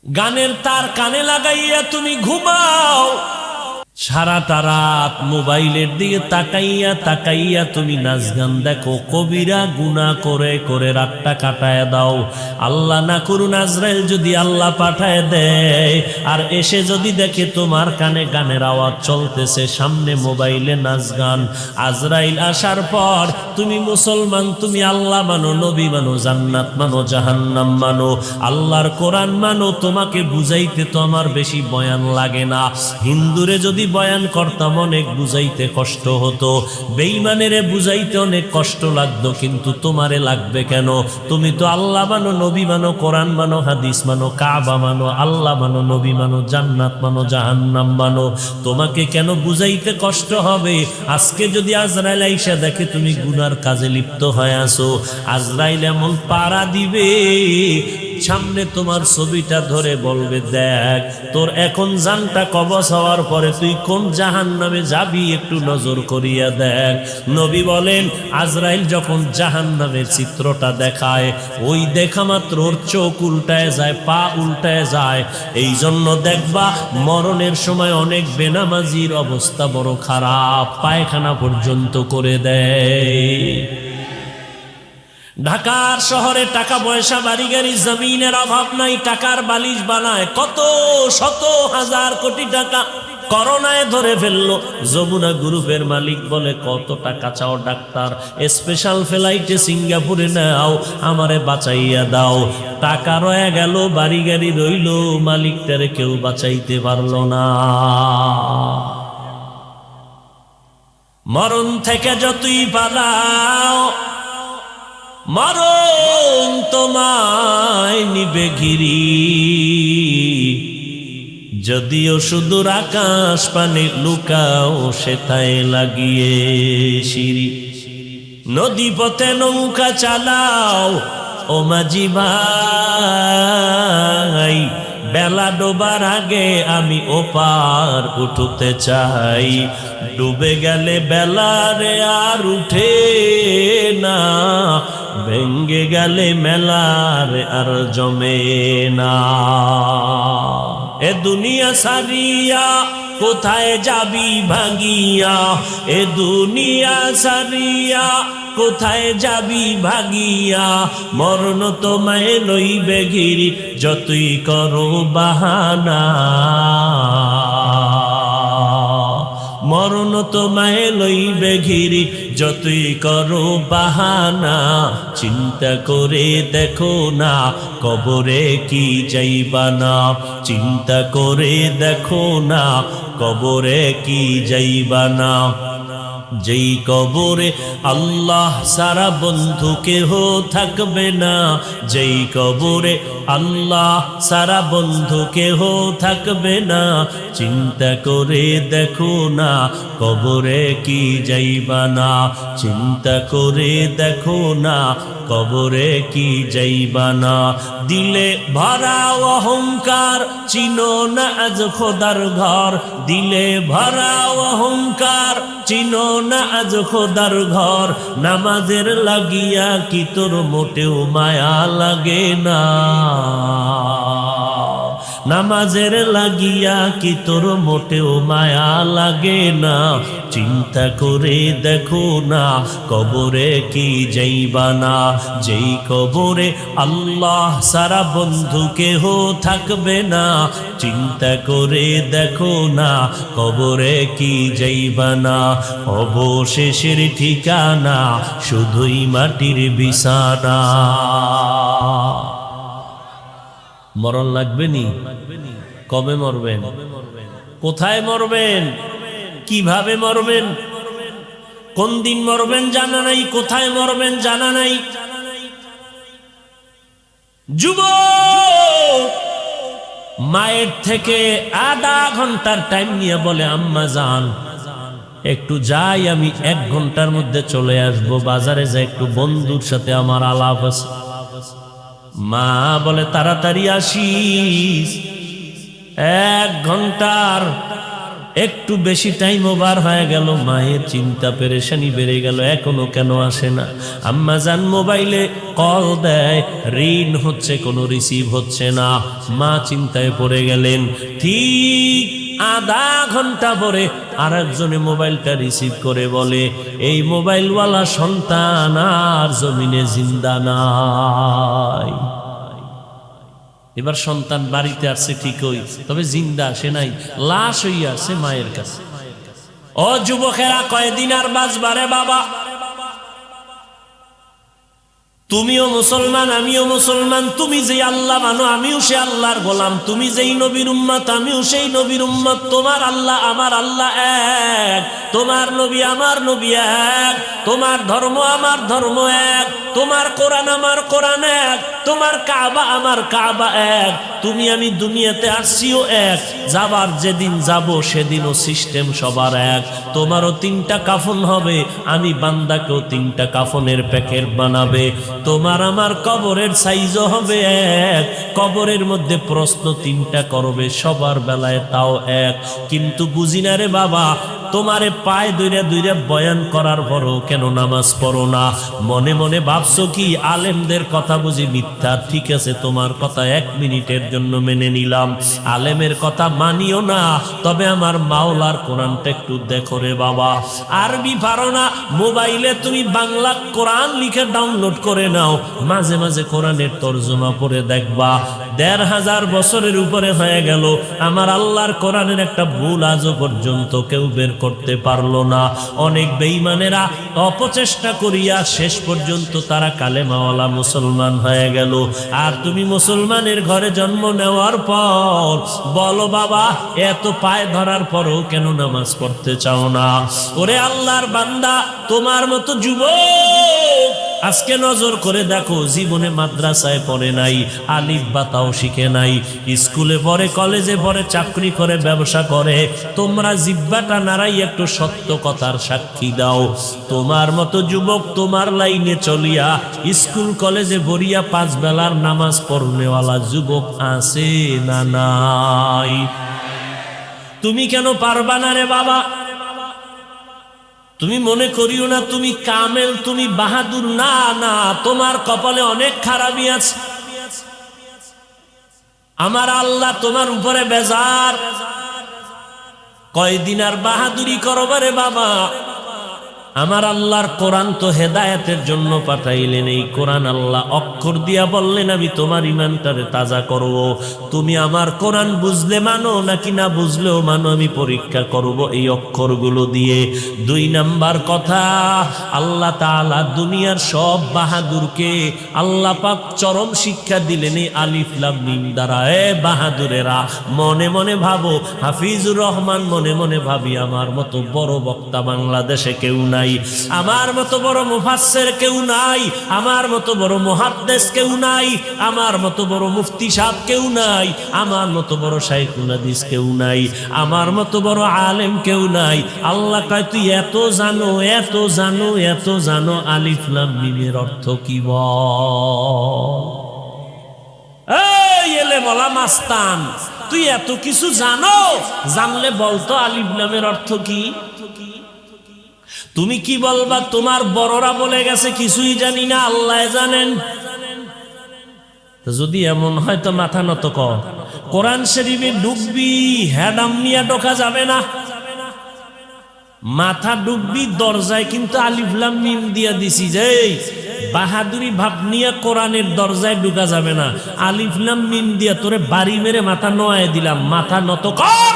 গানের তার কানে লাগাইয়া তুমি ঘুমাও, সারাটা রাত মোবাইলের দিকে তাকাইয়া তাকাইয়া তুমি নাচ গান দেখো, কবিরা গুনাহ করে করে রাতটা কাটায় দাও। আল্লাহ না করুন আজরাইল যদি আল্লাহ পাঠায় দেয় আর এসে যদি দেখে তোমার কানে গানের আওয়াজ চলতেছে, সামনে মোবাইলে নাচ গান, আজরাইল আসার পর তুমি মুসলমান, তুমি আল্লাহ মানো, নবী মানো, জান্নাত মানো, জাহান্নাম মানো, আল্লাহর কোরআন মানো, তোমাকে বুঝাইতে তো আমার বেশি বয়ান লাগে না। হিন্দুরে যদি বয়ান করতাম অনেক বুঝাইতে কষ্ট হতো, বেঈমানেরে বুঝাইতে অনেক কষ্ট লাগতো, কিন্তু তোমারে লাগবে কেন? তুমি তো আল্লাহ মানো, নবী মানো, কোরআন মানো, হাদিস মানো, কাবা মানো, আল্লাহ মানো, নবী মানো, জান্নাত মানো, জাহান্নাম মানো, তোমাকে কেন বুঝাইতে কষ্ট হবে? আজকে যদি আজরাইল আইসা দেখে তুমি গুনার কাজে লিপ্ত হয়ে আছো, আজরাইল এমন পাড়া দিবে, সামনে তোমার ছবিটা ধরে বলবে, দেখ তোর এখন জানটা কবজ হওয়ার পরে তুই কোন জাহান্নামে যাবি একটু নজর করিয়া দেখ। নবী বলেন আজরাইল যখন জাহান্নামের চিত্রটা দেখায়, ওই দেখা মাত্র ওর চোখ উল্টায় যায়, পা উল্টায় যায়। এই জন্য দেখবা মরণের সময় অনেক বেনামাজির অবস্থা বড় খারাপ, পায়খানা পর্যন্ত করে দেয়। ঢাকার শহরে টাকা পয়সা বাড়ি গাড়ি জমিনের অভাব নাই, টাকার বালিশ বানায়, কত শত হাজার কোটি টাকা করোনায় ধরে ফেললো। যমুনা গ্রুপের মালিক বলে, কত টাকা চাও ডাক্তার, স্পেশাল ফ্লাইটে সিঙ্গাপুরে নাও, আমারে বাঁচাইয়া দাও। টাকা রয়ে গেল, বাড়ি গাড়ি রইল, মালিকটারে কেউ বাঁচাইতে পারলো না। মরণ থেকে যতই পালাও, মরণ তোমায় নিবে ঘিরি, যদিও সুদূর আকাশ পানে লুকাও সেথায় লাগিয়ে সিঁড়ি। নদী পথে নৌকা চালাও ও মাঝি ভাই, বেলা ডোবার আগে আমি ওপার উঠতে চাই, ডুবে গেলে বেলারে আর উঠে না, ভেঙ্গে গেলে মেলার আর জমে না। এ দুনিয়া সারিয়া কোথায় যাবি ভাগিয়া, এ দুনিয়া সারিয়া কোথায় যাবি ভাগিয়া, মরণ তোমায় লইবে ঘিরি যতই করো বাহানা, মরণ তোমায় লইবে ঘিরি যতই করো বাহানা। চিন্তা করে দেখো না কবরে কি যাইবা না, চিন্তা করে দেখো না কবরে কি যাইবা না। যেই কবরে আল্লাহ সারা বন্ধু কেহ থাকবে না, যেই কবরে আল্লাহ সারা বন্ধু কেহ থাকবে না, চিন্তা করে দেখো না কবরে কি যাইবা না, চিন্তা করে দেখো না কবরে কি যাইবা না। দিলে ভরা অহংকার চিনো না আজ খোদার ঘর, দিলে ভরা অহংকার চিনো না আজ খোদার ঘর, নামাজের লাগিয়া কি তোর মোটেও মায়া লাগে না, নামাজের লাগিয়া কি তোর মোটেও মায়া লাগে না। চিন্তা করে দেখো না কবরে কি যাইবা না, যেই কবরে আল্লাহ সারা বন্ধু কেহ থাকবে না, চিন্তা করে দেখো না কবরে কি যাইবা না। অবশেষের ঠিকানা শুধুই মাটির বিছানা। মরণ লাগবে নি? কবে মরবেন? কোথায় মরবেন? কিভাবে মরবেন? কোন দিন মরবেন জানা নাই, কোথায় মরবেন জানা নাই। যুবক মায়ের থেকে আধা ঘন্টার টাইম নিয়ে বলে, আম্মা জান একটু যাই, আমি 1 ঘন্টার মধ্যে চলে আসবো, বাজারে যাই, একটু বন্ধুর সাথে আমার আলাপ আছে। মা বলে তাড়াতাড়ি আসিস, 1 ঘন্টার একটু বেশি টাইম ওভার হয়ে গেল, মায়ের চিন্তা পেরেশানি বেড়ে গেল, এখনো কেন আসে না। আম্মা জান মোবাইলে কল দেয়, রিং হচ্ছে, কোনো রিসিভ হচ্ছে না। মা চিন্তায় পড়ে গেলেন। ঠিক আধা ঘন্টা পরে আর একজনে মোবাইলটা রিসিভ করে বলে, এই মোবাইলওয়ালা সন্তান আর জমিনে জিন্দা নাই। এবার সন্তান বাড়িতে আসছে ঠিকই, তবে জিন্দা আসে নাই, লাশ হইয়া আসছে মায়ের কাছে। ও যুবকেরা, কয়দিন আর বাঁচবারে বাবা? তুমিও মুসলমান, আমিও মুসলমান। তুমি যে আল্লাহ মানো, আমিও সে আল্লাহর গোলাম। তুমি যেই নবীর উম্মত, আমিও সেই নবীর উম্মত। তোমার আল্লাহ আমার আল্লাহ এক, তোমার নবী আমার নবী এক, তোমার ধর্ম আমার ধর্ম এক, তোমার কোরআন আমার কোরআন এক, তোমার কাবা আমার কাবা এক। তুমি আমি দুনিয়াতে আসছিও এক, যাবার যেদিন যাব সেদিনও সিস্টেম সবার এক। তোমারও 3টা কাফন হবে, আমি বান্দাকেও 3টা কাফনের প্যাকেট বানাবে। তোমার আমার কবরের সাইজও হবে এক, কবরের মধ্যে প্রশ্ন 3টা করবে, সবার বেলায় তাও এক। কিন্তু বুঝি না রে বাবা, তোমারে পায়ে দইরা দইরা বয়ান করার পরও কেন নামাজ পড়ো না? মনে মনে ভাবছো কি আলেমদের কথা বুঝি মিথ্যা? ঠিক আছে, তোমার কথা 1 মিনিটের জন্য মেনে নিলাম, আলেমের কথা মানিও না, তবে আমার মাওলার কোরআনটা একটু দেখো রে বাবা। আরবি পারো না, মোবাইলে তুমি বাংলা কোরআন লিখে ডাউনলোড করে নাও, মাঝে মাঝে কোরআনের তরজমা পড়ে দেখবা। 1500 বছরের উপরে হয়ে গেল, আমার আল্লাহর কোরআনের একটা ভুল আজও পর্যন্ত কেউ বের করতে পারলো না। অনেক বেঈমানেরা অপচেষ্টা করিয়া শেষ পর্যন্ত তারা কালেমাওয়ালা মুসলমান হয়ে গেল। আর তুমি মুসলমানের ঘরে জন্ম নেওয়ার পর বলো বাবা, এত পায়ে ধরার পরও কেন নামাজ পড়তে চাও না? ওরে আল্লাহর বান্দা, তোমার মতো যুবক আজকে নজর করে দেখো, জীবনে মাদ্রাসায় পড়ে নাই, আলিফ বা তাও শিখে নাই, স্কুলে পড়ে, কলেজে পড়ে, চাকরি করে, ব্যবসা করে। তোমরা জিহ্বাটা নাড়াই একটু সত্য কথার সাক্ষী দাও। তোমার মতো যুবক তোমার লাইনে চলিয়া স্কুল কলেজে পড়িয়া 5 বেলার নামাজ পড়নেওয়ালা যুবক আছে না নাই? তুমি কেন পারবা না রে বাবা? তুমি মনে করিও না তুমি কামেল, তুমি বাহাদুর। না না, তোমার কপালে অনেক খারাপই আছে। আমার আল্লাহ তোমার উপরে বেজার। কয়দিন আর বাহাদুরি করবারে বাবা? আমার আল্লাহর কোরআন তো হেদায়েতের জন্য পাঠাইলেন। এই কোরআন আল্লাহ অক্ষর দিয়া বললেন, আমি তোমার ইমানটারে তাজা করব। তুমি আমার কোরআন বুঝলে মানো নাকি না বুঝলেও মানো, আমি পরীক্ষা করব এই অক্ষরগুলো দিয়ে। 2 নাম্বার কথা, আল্লাহ তাআলা দুনিয়ার সব বাহাদুরকে আল্লাহ পাক চরম শিক্ষা দিলেন এই আলিফ লাম মিম দ্বারা। এ বাহাদুরেরা, মনে মনে ভাবো, হাফিজুর রহমান মনে মনে ভাবি, আমার মতো বড় বক্তা বাংলাদেশে কেউ নাই, আমার মতো বড় মুফাসসির কেউ নাই, আমার মতো বড় মুহাদ্দিস কেউ নাই, আমার মতো বড় মুফতি সাহেব কেউ নাই, আমার মতো বড় শাইখুল হাদিস কেউ নাই, আমার মতো বড় আলেম কেউ নাই। আল্লাহ কয়, তুই এত জানো, এত জানো, এত জানো, আলিফ লাম মিমের অর্থ কি বল? এই এলে বলা মাস্তান, তুই এত কিছু জানো, জানলে বলতো আলিফ লামের অর্থ কি? তুমি কি বলবা? তোমার বড়রা বলে গেছে কিছুই জানি না, আল্লাহ জানেন। যদি এমন হয় তো মাথা নত কর, কোরআন শরীফে ডুববি, হ্যাডাম নিয়ে ঢোকা যাবে না। মাথা ডুববি দরজায়, কিন্তু আলিফ লাম মিম দিয়া দিছি যে বাহাদুরি ভাব নিয়ে কোরআনের দরজায় ঢুকা যাবে না। আলিফ লাম মিম দিয়া তোরে বাড়ি মেরে মাথা নোয়ায় দিলাম, মাথা নত কর।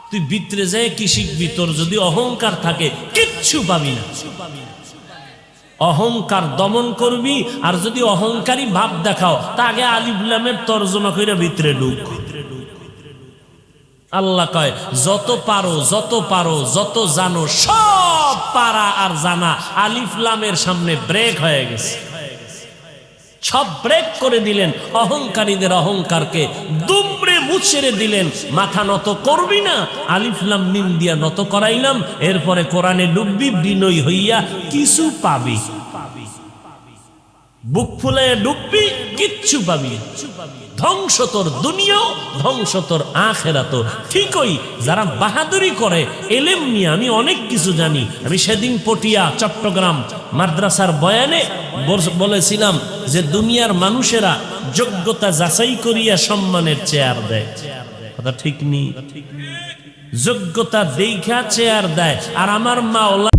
তুই ভিতরে যায় কি শিখবি? তোর যদি অহংকার থাকে কিচ্ছু পাবি না। অহংকার দমন করবি, আর যদি অহংকারী ভাব দেখাও তা আগে আলিফ লামের তর্জমা করে ভিতরে ঢুক। আল্লাহ কয়, যত পারো, যত পারো, যত জানো, সব পারা আর জানা আলিফ লামের সামনে ব্রেক হয়ে গেছে। সব ব্রেক করে দিলেন, অহংকারীদের অহংকারকে দুমড়ে মুচড়ে দিলেন। মাথা নত করবি না, আলিফ লাম মিম দিয়া নত করাইলাম, এরপরে কোরআনে ডুববি, বিনয়ী হইয়া কিছু পাবি। বুক ফুলে ডুববি, কিচ্ছু পাবি। ধ্বংস তোর দুনিয়াও, ধ্বংস তোর আখেরাতও। ঠিকই যারা বাহাদুরি করে এলেম নিয়ে, আমি অনেক কিছু জানি। আমি সেদিন পটিয়া চট্টগ্রাম মাদ্রাসার বয়ানে বলেছিলাম যে দুনিয়ার মানুষেরা যোগ্যতা যাচাই করিয়া সম্মানের চেয়ার দেয়। কথা ঠিক নেই? যোগ্যতা দেখা চেয়ার দেয়। আর আমার মাওলা